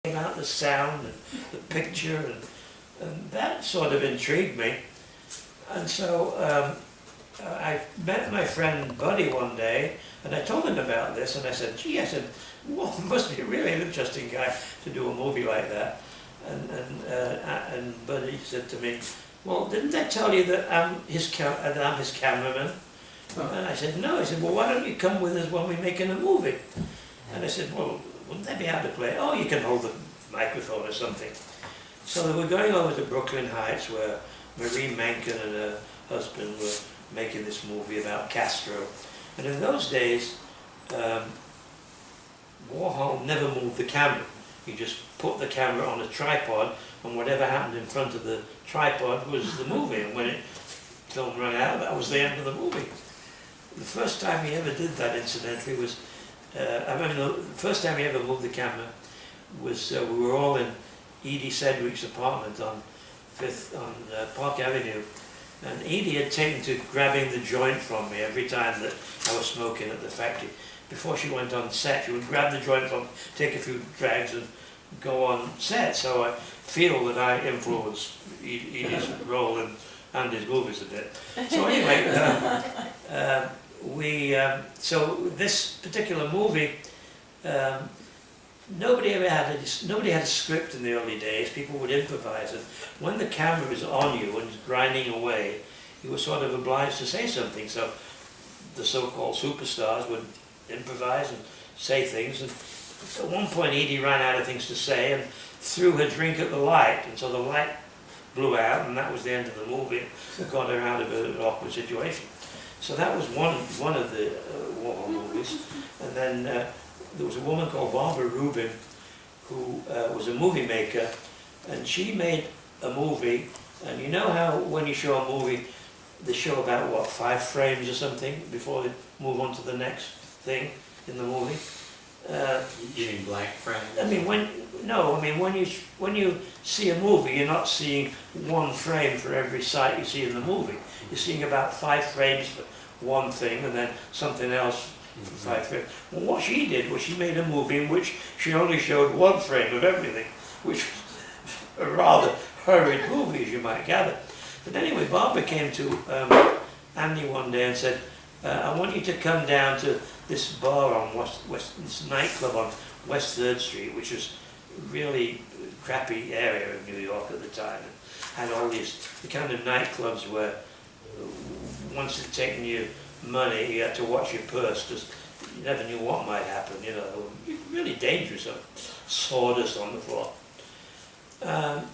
came out, the sound and the picture, and that sort of intrigued me. And so I met my friend Buddy one day, and I told him about this, and I said, gee, I said, well, it must be a really interesting guy to do a movie like that. And Buddy said to me, well, didn't I tell you that I'm his cameraman? Oh. And I said, no. He said, well, why don't you come with us when we're making a movie? And I said, well, wouldn't that be hard to play? Oh, you can hold the microphone or something. So they were going over to Brooklyn Heights, where Marie Menken and her husband were making this movie about Castro. And in those days, Warhol never moved the camera. He just put the camera on a tripod, and whatever happened in front of the tripod was the movie. And when film ran out, that was the end of the movie. The first time he ever did that, incidentally, was the first time he ever moved the camera was we were all in Edie Sedgwick's apartment on Park Avenue, and Edie had taken to grabbing the joint from me every time that I was smoking at the factory. Before she went on set, she would grab the joint from, take a few drags, and go on set. So I feel that I influenced Edie's role in Andy's movies a bit. So anyway, so this particular movie, nobody had a script in the early days. People would improvise, and when the camera is on you and grinding away, you were sort of obliged to say something. So the so-called superstars would improvise and say things, and at one point Edie ran out of things to say and threw her drink at the light, and so the light blew out, and that was the end of the movie. It got her out of an awkward situation. So that was one of the Warhol movies. And then there was a woman called Barbara Rubin who was a movie maker, and she made a movie. And you know how when you show a movie, they show about, what, 5 frames or something before they move on to the next thing in the movie? You mean blank frames? I mean, when you see a movie, you're not seeing 1 frame for every sight you see in the movie. You're seeing about 5 frames for one thing, and then something else for 5 frames. Well, what she did was she made a movie in which she only showed 1 frame of everything, which was a rather hurried movie, as you might gather. But anyway, Barbara came to Andy one day and said, I want you to come down to this bar on this nightclub on West 3rd Street, which was a really crappy area of New York at the time. It had all the kind of nightclubs where once they'd taken you money, you had to watch your purse, because you never knew what might happen, you know. Really dangerous, sawdust on the floor.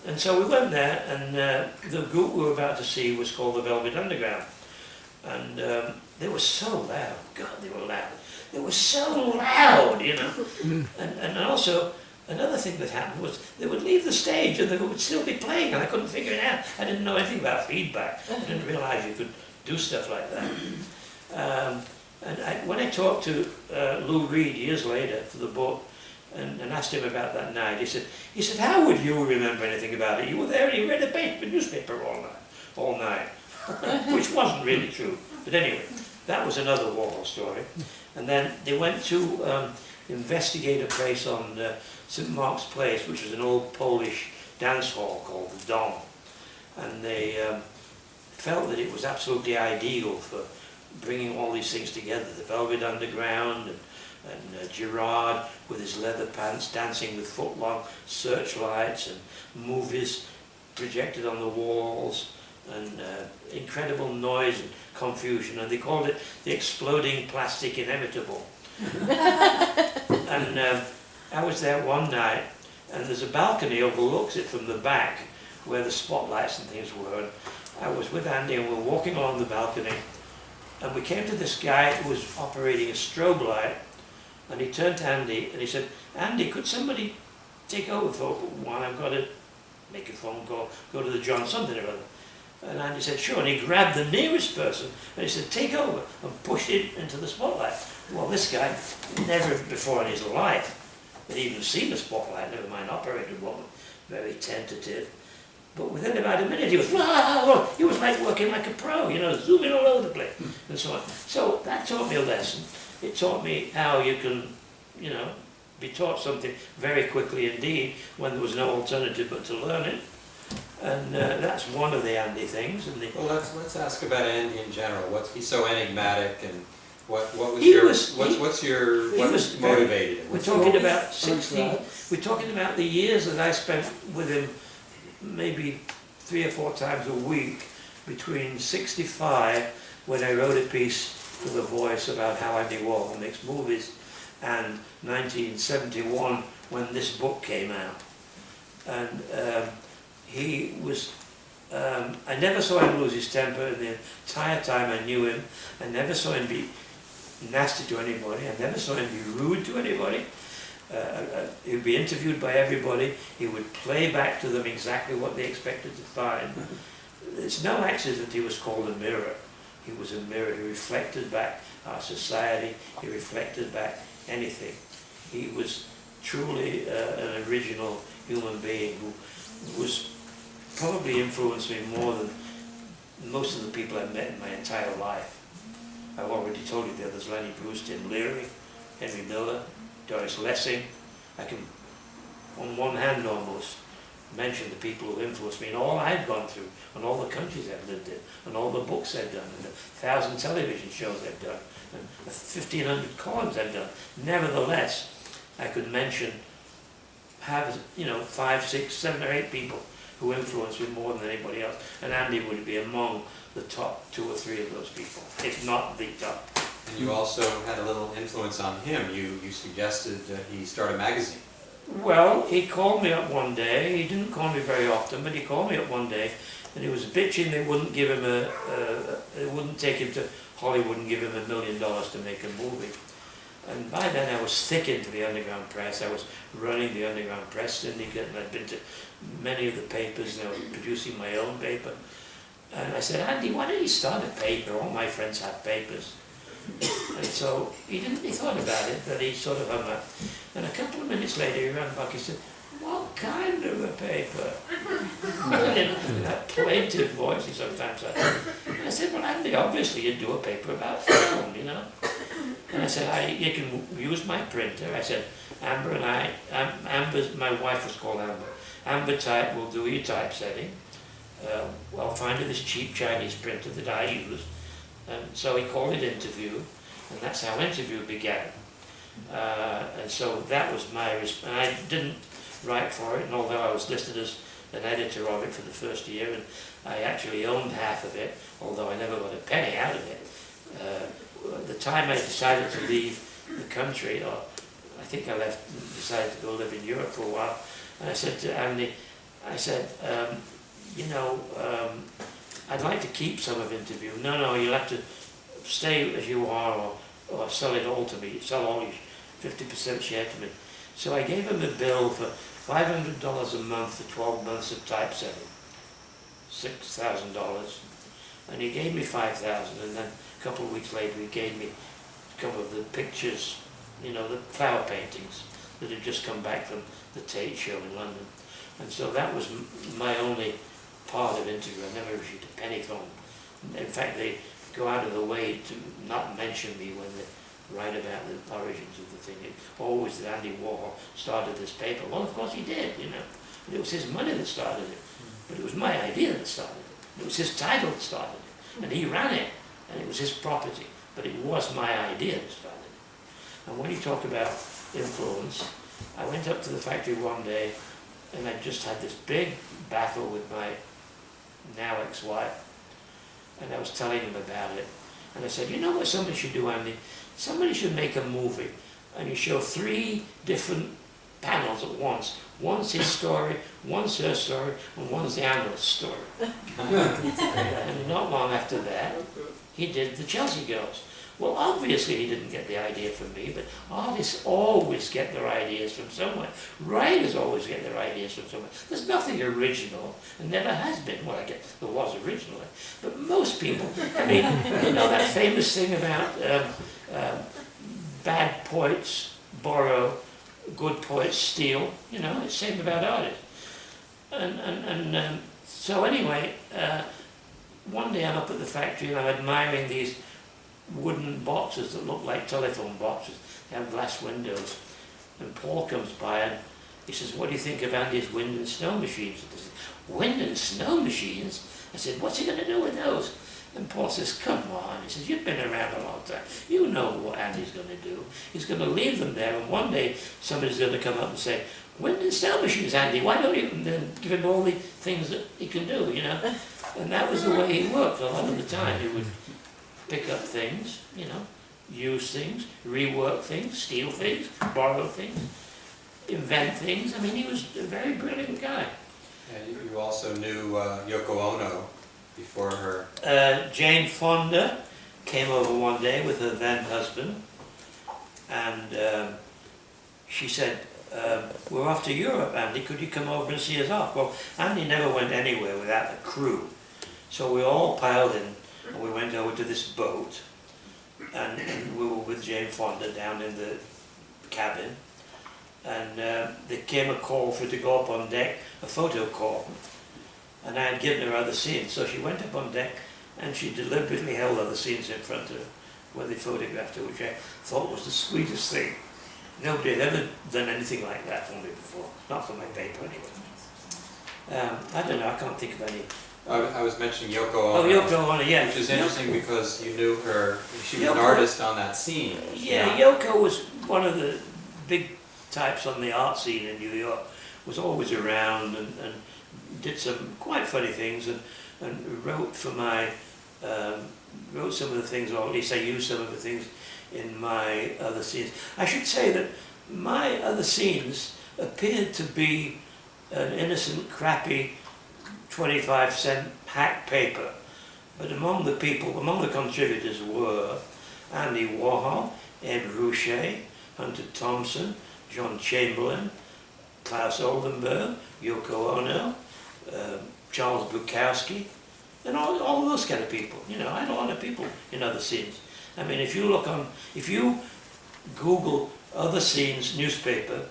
And so we went there, and the group we were about to see was called the Velvet Underground. And they were so loud. God, they were loud. They were so loud, you know. And also, another thing that happened was they would leave the stage and they would still be playing, and I couldn't figure it out. I didn't know anything about feedback. I didn't realize you could do stuff like that. When I talked to Lou Reed years later for the book, and asked him about that night, he said, how would you remember anything about it? You were there and you read a newspaper all night. Which wasn't really true. But anyway, that was another Warhol story. And then they went to investigate a place on St. Mark's Place, which was an old Polish dance hall called the Dom. And they felt that it was absolutely ideal for bringing all these things together. The Velvet Underground, and Gerard with his leather pants dancing with foot-long searchlights, and movies projected on the walls, and incredible noise and confusion, and they called it the exploding plastic inevitable. And I was there one night, and there's a balcony overlooks it from the back where the spotlights and things were, and I was with Andy and we were walking along the balcony, and we came to this guy who was operating a strobe light, and he turned to Andy and he said, Andy, could somebody take over for one? I've got to make a phone call, go to the John something or other. And Andy said, sure, and he grabbed the nearest person and he said, take over, and pushed it into the spotlight. Well, this guy, never before in his life had even seen a spotlight, never mind operated one, very tentative. But within about a minute, he was like working like a pro, you know, zooming all over the place, and so on. So that taught me a lesson. It taught me how you can, you know, be taught something very quickly indeed when there was no alternative but to learn it. And that's one of the Andy things. And well, let's ask about Andy in general. He's so enigmatic, and what motivated him? We're talking about 60. We're talking about the years that I spent with him, maybe 3 or 4 times a week, between 65, when I wrote a piece for The Voice about how Andy Warhol makes movies, and 1971, when this book came out. And he was, I never saw him lose his temper in the entire time I knew him. I never saw him be nasty to anybody. I never saw him be rude to anybody. He would be interviewed by everybody. He would play back to them exactly what they expected to find. It's no accident he was called a mirror. He was a mirror. He reflected back our society. He reflected back anything. He was truly an original human being who was probably influenced me more than most of the people I've met in my entire life. I've already told you the others: Lenny Bruce, Tim Leary, Henry Miller, Doris Lessing. I can, on one hand almost, mention the people who influenced me and all I've gone through, and all the countries I've lived in, and all the books I've done, and the 1,000 television shows I've done, and the 1,500 columns I've done. Nevertheless, I could mention, 5, 6, 7 or 8 people who influenced me more than anybody else, and Andy would be among the top 2 or 3 of those people, if not the top. And you also had a little influence on him. You suggested that he start a magazine. Well, he called me up one day. He didn't call me very often, but he called me up one day, and he was bitching they wouldn't give him they wouldn't take him to Hollywood and give him $1 million to make a movie. And by then I was thick into the underground press. I was running the underground press syndicate, and I'd been to many of the papers, and I was producing my own paper. And I said, Andy, why don't you start a paper? All my friends have papers. And so he thought about it, but he sort of hung up. And a couple of minutes later he ran back, he said, what kind of a paper? In that plaintive voice he sometimes had. And I said, well, Andy, obviously you'd do a paper about film, And I said, you can use my printer. I said, Amber and Amber's, my wife was called Amber. Amber Type will do your typesetting. I'll find her this cheap Chinese printer that I use. And so he called it Interview, and that's how Interview began. And so that was my response. And I didn't write for it, and although I was listed as an editor of it for the first year, and I actually owned half of it, although I never got a penny out of it. The time I decided to leave the country, or I think I decided to go live in Europe for a while, and I said to Andy, I'd like to keep some of Interview. No, you'll have to stay as you are, or sell it all to me, sell all your 50% share to me. So I gave him a bill for $500 a month for 12 months of typesetting, $6,000, and he gave me $5,000, and then a couple of weeks later he gave me a couple of the pictures, the flower paintings that had just come back from the Tate show in London. And so that was my only part of Interview. I never received a penny from them. In fact, they go out of the way to not mention me when they write about the origins of the thing. It always that Andy Warhol started this paper. Well, of course he did, And it was his money that started it. But it was my idea that started it. It was his title that started it. And he ran it. And it was his property. But it was my idea that started it. And when you talk about influence, I went up to the factory one day, and I just had this big battle with my now ex-wife, and I was telling him about it, and I said, you know what somebody should do, Andy? Somebody should make a movie, and you show 3 different panels at once. One's his story, one's her story, and one's the animal's story. And not long after that, he did The Chelsea Girls. Well, obviously he didn't get the idea from me, but artists always get their ideas from somewhere. Writers always get their ideas from somewhere. There's nothing original, and never has been. Well, I guess there was originally, but most people, that famous thing about bad poets borrow, good poets steal, it's the same about artists. So anyway, one day I'm up at the factory and I'm admiring these wooden boxes that look like telephone boxes. They have glass windows. And Paul comes by and he says, what do you think of Andy's wind and snow machines? I said, wind and snow machines? I said, what's he going to do with those? And Paul says, come on. He says, you've been around a long time. You know what Andy's going to do. He's going to leave them there, and one day somebody's going to come up and say, wind and snow machines, Andy, why don't you? And then give him all the things that he can do, you know. And that was the way he worked a lot of the time. He would pick up things, you know, use things, rework things, steal things, borrow things, invent things. I mean, he was a very brilliant guy. And you also knew Yoko Ono before her. Jane Fonda came over one day with her then husband, and she said, we're off to Europe, Andy, could you come over and see us off? Well, Andy never went anywhere without a crew. So we all piled in, and we went over to this boat, and we were with Jane Fonda down in the cabin, and there came a call for her to go up on deck, a photo call, and I had given her other scenes, so she went up on deck, and she deliberately held other scenes in front of her, where they photographed her, which I thought was the sweetest thing. Nobody had ever done anything like that for me before, not for my paper anyway. I don't know, I can't think of any. I was mentioning Yoko Oh, Ono. Yoko Ono, yeah. Which is interesting because you knew her, she was an Yoko- artist on that scene. Yeah, Yoko was one of the big types on the art scene in New York, was always around and did some quite funny things and wrote for my, wrote some of the things, or at least I used some of the things in my other scenes. I should say that my other scenes appeared to be an innocent, crappy 25-cent hack paper, but among the people, among the contributors were Andy Warhol, Ed Ruscha, Hunter Thompson, John Chamberlain, Klaus Oldenburg, Yoko Ono, Charles Bukowski, and all those kind of people. You know, I had a lot of people in other scenes. I mean, if you Google other scenes newspaper,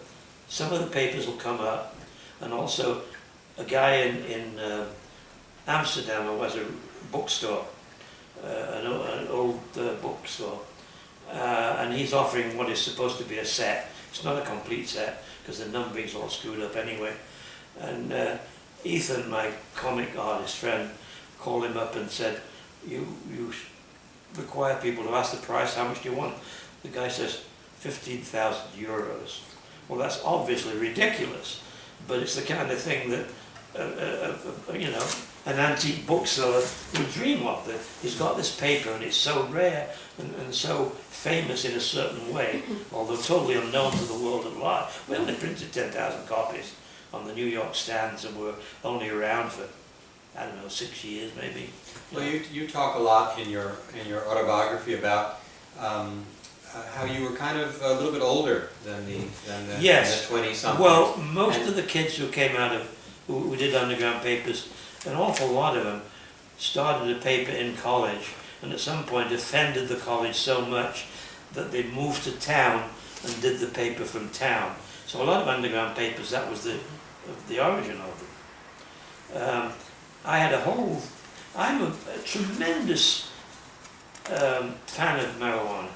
some of the papers will come up, and also a guy in Amsterdam who has a bookstore, an old bookstore, and he's offering what is supposed to be a set. It's not a complete set because the numbering's all screwed up anyway. And Ethan, my comic artist friend, called him up and said, you require people to ask the price, how much do you want? The guy says, 15,000 euros. Well, that's obviously ridiculous, but it's the kind of thing that, you know, an antique bookseller would dream of. That he's got this paper and it's so rare and so famous in a certain way, although totally unknown to the world at large. We only printed 10,000 copies on the New York stands and were only around for, I don't know, 6 years maybe. Well, you talk a lot in your autobiography about how you were kind of a little bit older than the Yes. 20-somethings. Well, most of the kids who came out of, who did underground papers, an awful lot of them started a paper in college and at some point offended the college so much that they moved to town and did the paper from town. So a lot of underground papers, that was the origin of them. I had a whole, I'm a tremendous fan of marijuana.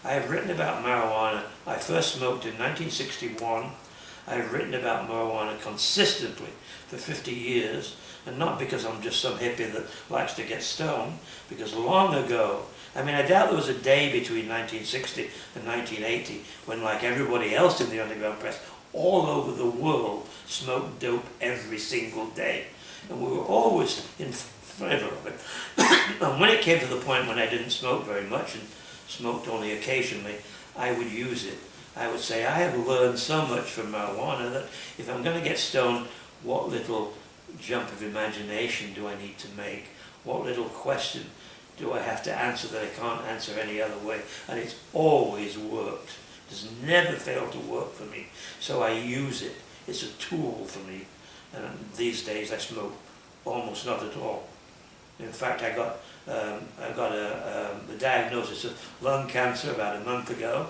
I have written about marijuana. I first smoked in 1961. I have written about marijuana consistently for 50 years, and not because I'm just some hippie that likes to get stoned, because long ago, I mean, I doubt there was a day between 1960 and 1980 when, like everybody else in the underground press, all over the world smoked dope every single day. And we were always in favor of it. And when it came to the point when I didn't smoke very much and smoked only occasionally, I would use it. I would say, I have learned so much from marijuana that if I'm going to get stoned, what little jump of imagination do I need to make? What little question do I have to answer that I can't answer any other way? And it's always worked. It's never failed to work for me. So I use it. It's a tool for me. And these days I smoke almost not at all. In fact, I got the diagnosis of lung cancer about a month ago,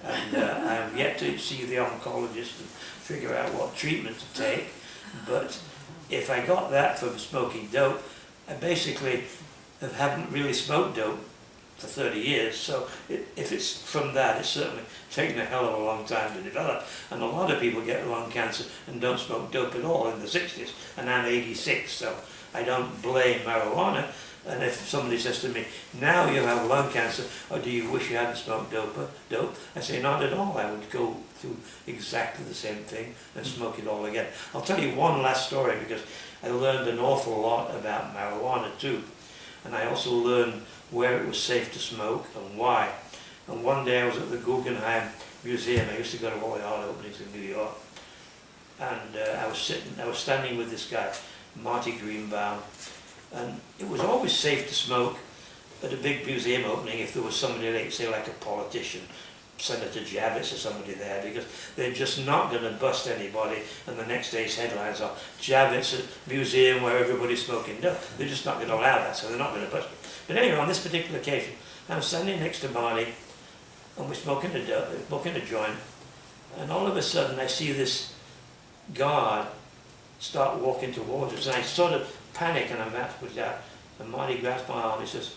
and I'm yet to see the oncologist and figure out what treatment to take. But if I got that from smoking dope, I basically haven't really smoked dope for 30 years, so if it's from that, it's certainly taken a hell of a long time to develop. And a lot of people get lung cancer and don't smoke dope at all in the 60s, and I'm 86, so I don't blame marijuana. And if somebody says to me, now you have lung cancer, or do you wish you hadn't smoked dope? I say, not at all. I would go through exactly the same thing and smoke it all again. I'll tell you one last story, because I learned an awful lot about marijuana too. And I also learned where it was safe to smoke and why. And one day I was at the Guggenheim Museum. I used to go to all the art openings in New York. And I was standing with this guy, Marty Greenbaum. And it was always safe to smoke at a big museum opening if there was somebody, like, say, like a politician, Senator Javits or somebody there, because they're just not going to bust anybody, and the next day's headlines are Javits at museum where everybody's smoking dope. They're just not going to allow that, so they're not going to bust it. But anyway, on this particular occasion, I'm standing next to Marty, and we're smoking a joint, and all of a sudden I see this guard start walking towards us, and I sort of panic, and I'm about to put it out, and Marty grabs my arm. He says,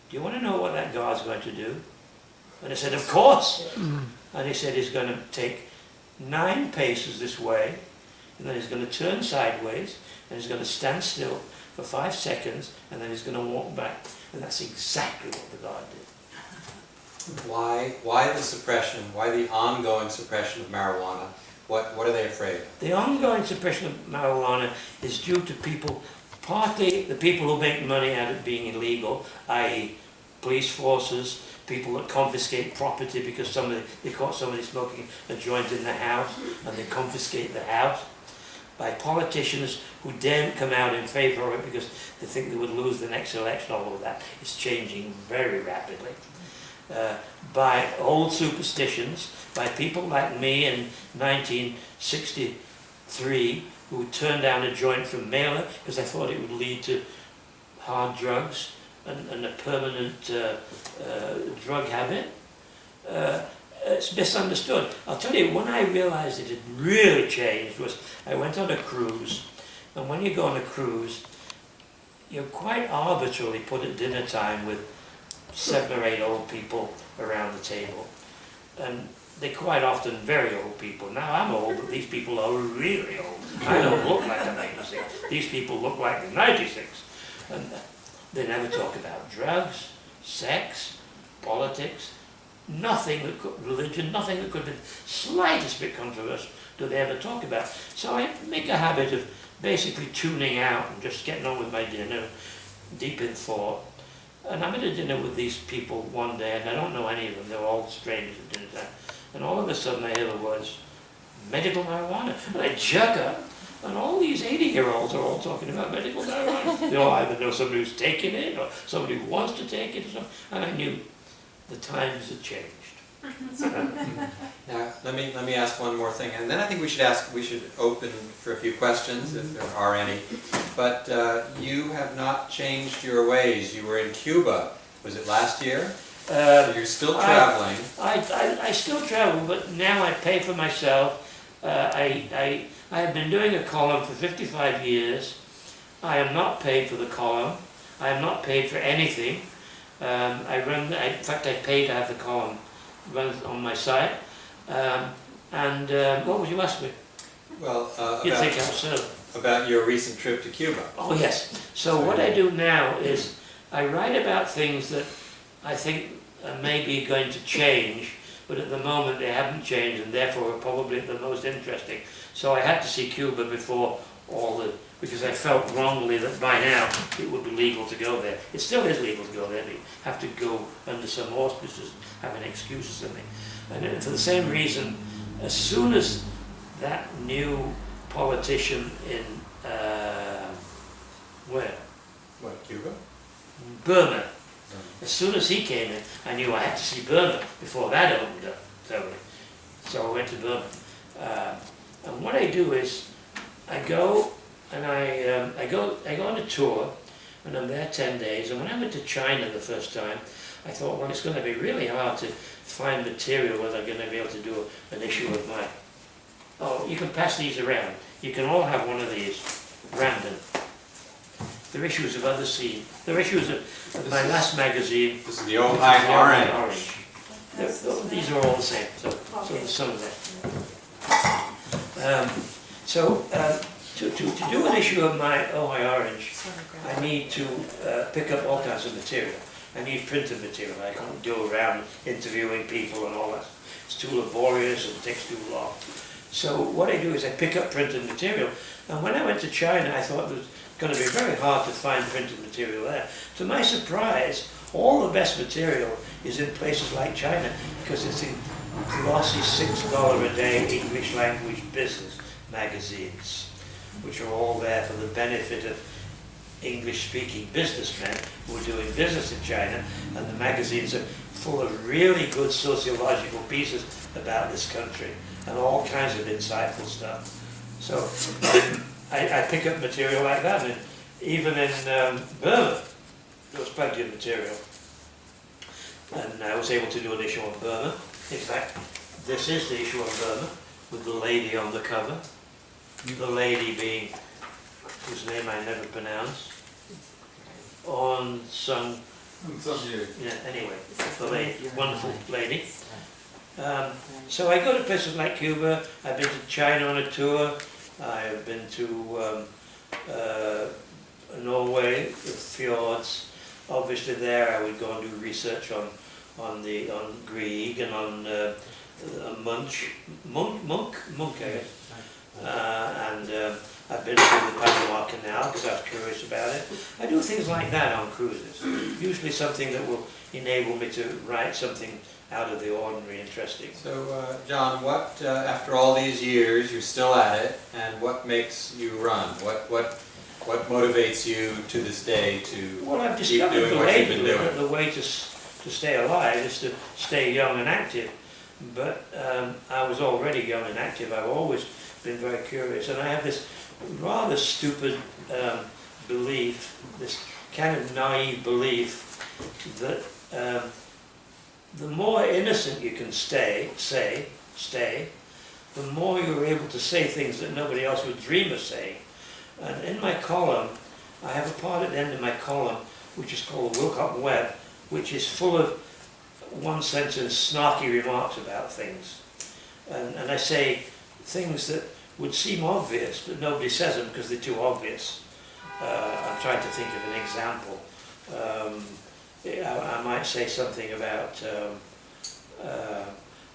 "Do you want to know what that guard's going to do?" And I said, "Of course." And he said he's going to take 9 paces this way, and then he's going to turn sideways, and he's going to stand still for 5 seconds, and then he's going to walk back. And that's exactly what the guard did. Why the suppression? Why the ongoing suppression of marijuana? What are they afraid of? The ongoing suppression of marijuana is due to people, partly the people who make money out of being illegal, i.e. police forces, people that confiscate property because they caught somebody smoking a joint in the house and they confiscate the house, by politicians who daren't come out in favour of it because they think they would lose the next election. All of that is changing very rapidly. By old superstitions, by people like me in 1963 who turned down a joint from Mailer because I thought it would lead to hard drugs and a permanent drug habit. It's misunderstood. I'll tell you, when I realized it had really changed was I went on a cruise, and when you go on a cruise, you're quite arbitrarily put at dinner time with 7 or 8 old people around the table, and they're quite often very old people. Now I'm old, but these people are really old. I don't look like I'm 86. These people look like they're 96. And they never talk about drugs, sex, politics, nothing that could, religion, nothing that could be the slightest bit controversial do they ever talk about. So I make a habit of basically tuning out and just getting on with my dinner, deep in thought. And I'm at a dinner with these people one day, and I don't know any of them. They're all strangers at dinner time. And all of a sudden I hear the words, medical marijuana. And I jerk up, and all these 80-year-olds are all talking about medical marijuana. They all either know somebody who's taking it, or somebody who wants to take it, or something. And I knew the times had changed. Now, let me ask one more thing, and then I think we should open for a few questions, if there are any. But you have not changed your ways. You were in Cuba, was it last year? So you're still traveling. I still travel, but now I pay for myself. I have been doing a column for 55 years. I am not paid for the column. I am not paid for anything. In fact, I pay to have the column run on my site. What would you ask me? Well, You'd think I'm so. About your recent trip to Cuba. Oh yes. So what I do now is I write about things that I think are maybe going to change, but at the moment they haven't changed, and therefore are probably the most interesting. So I had to see Cuba before because I felt wrongly that by now it would be legal to go there. It still is legal to go there, but you have to go under some auspices, have an excuse or something. And for the same reason, as soon as that new politician in, where? What, Cuba? Burma. As soon as he came in, I knew I had to see Burma before that opened up, totally. So I went to Burma. And what I do is, I go and I go on a tour, and I'm there 10 days. And when I went to China the first time, I thought, well, it's going to be really hard to find material where they're going to be able to do an issue of mine. Oh, you can pass these around. You can all have one of these, random. they're issues of other scenes. They're issues of my last magazine. This is the Ojai Orange. These are all the same, so there's some of that. To do an issue of my Ojai Orange, I need to pick up all kinds of material. I need printed material. I can't go around interviewing people and all that. It's too laborious and takes too long. So what I do is I pick up printed material. And when I went to China, I thought it was going to be very hard to find printed material there. To my surprise, all the best material is in places like China because it's in glossy $6 a day English language business magazines, which are all there for the benefit of English-speaking businessmen who are doing business in China, and the magazines are full of really good sociological pieces about this country and all kinds of insightful stuff. So I pick up material like that, and even in Burma, there was plenty of material. And I was able to do an issue on Burma. In fact, this is the issue on Burma, with the lady on the cover. The lady being, whose name I never pronounce, On Sung. Yeah, anyway, the lady, wonderful lady. So I go to places like Cuba. I've been to China on a tour. I've been to Norway, the fjords. Obviously there I would go and do research on Grieg and on Munch, I guess. And I've been to the Panama Canal because I was curious about it. I do things like that on cruises. Usually something that will enable me to write something out of the ordinary interesting. So, John, what after all these years you're still at it, and what makes you run? What motivates you to this day to Well, I've keep discovered doing what you've been doing? the way to stay alive is to stay young and active. But I was already young and active. I've always been very curious, and I have this rather stupid belief, this kind of naive belief that the more innocent you can stay, the more you're able to say things that nobody else would dream of saying. And in my column, I have a part at the end of my column which is called Wilcock Web, which is full of one-sentence snarky remarks about things. And I say things that would seem obvious, but nobody says them because they're too obvious. I'm trying to think of an example. I might say something about,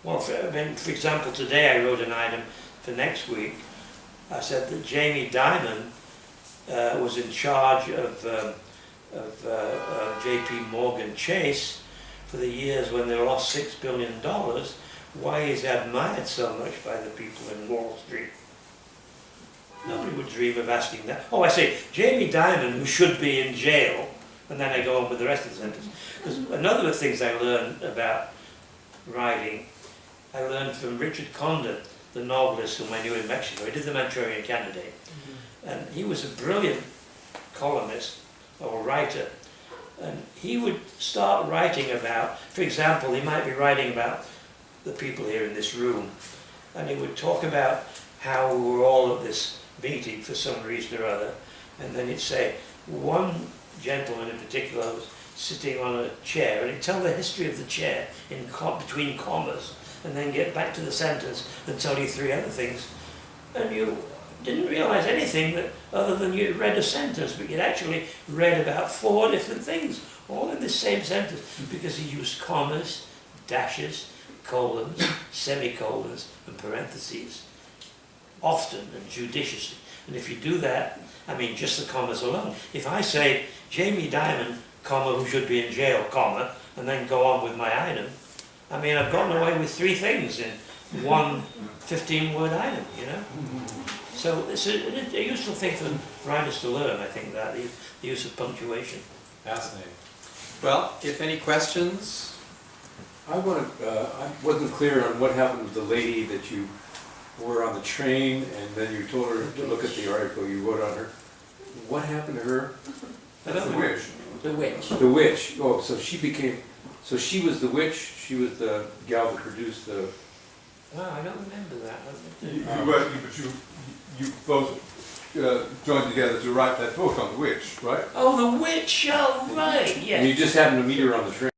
for example, today I wrote an item for next week. I said that Jamie Dimon was in charge of J.P. Morgan Chase for the years when they lost $6 billion. Why he's admired so much by the people in Wall Street. Nobody would dream of asking that. Oh, I say, Jamie Dimon, who should be in jail, and then I go on with the rest of the sentence. Because another of the things I learned about writing, I learned from Richard Condon, the novelist whom I knew in Mexico. He did The Manchurian Candidate. And he was a brilliant columnist or writer. And he would start writing about, for example, he might be writing about the people here in this room. And he would talk about how we were all at this meeting for some reason or other. And then he'd say, one gentleman in particular was sitting on a chair, and he'd tell the history of the chair in between commas, and then get back to the sentence and tell you three other things. And you didn't realize anything that other than you'd read a sentence, but you'd actually read about 4 different things, all in the same sentence, because he used commas, dashes, colons, semicolons, and parentheses, often and judiciously. And if you do that, I mean, just the commas alone. If I say, Jamie Dimon, comma, who should be in jail, comma, and then go on with my item, I mean, I've gotten away with 3 things in one 15-word item, you know? So it's a useful thing for writers to learn, I think, that, the use of punctuation. Fascinating. Well, if any questions? I wasn't clear on what happened with the lady that you were on the train and then you told her to look at the article you wrote on her. What happened to her? That's The witch. The witch. The witch. Oh, so she was the witch, she was the gal that produced the... Oh, I don't remember that. But you both joined together to write that book on the witch, right? Oh, the witch, oh, right, And yeah. you just happened to meet her on the train.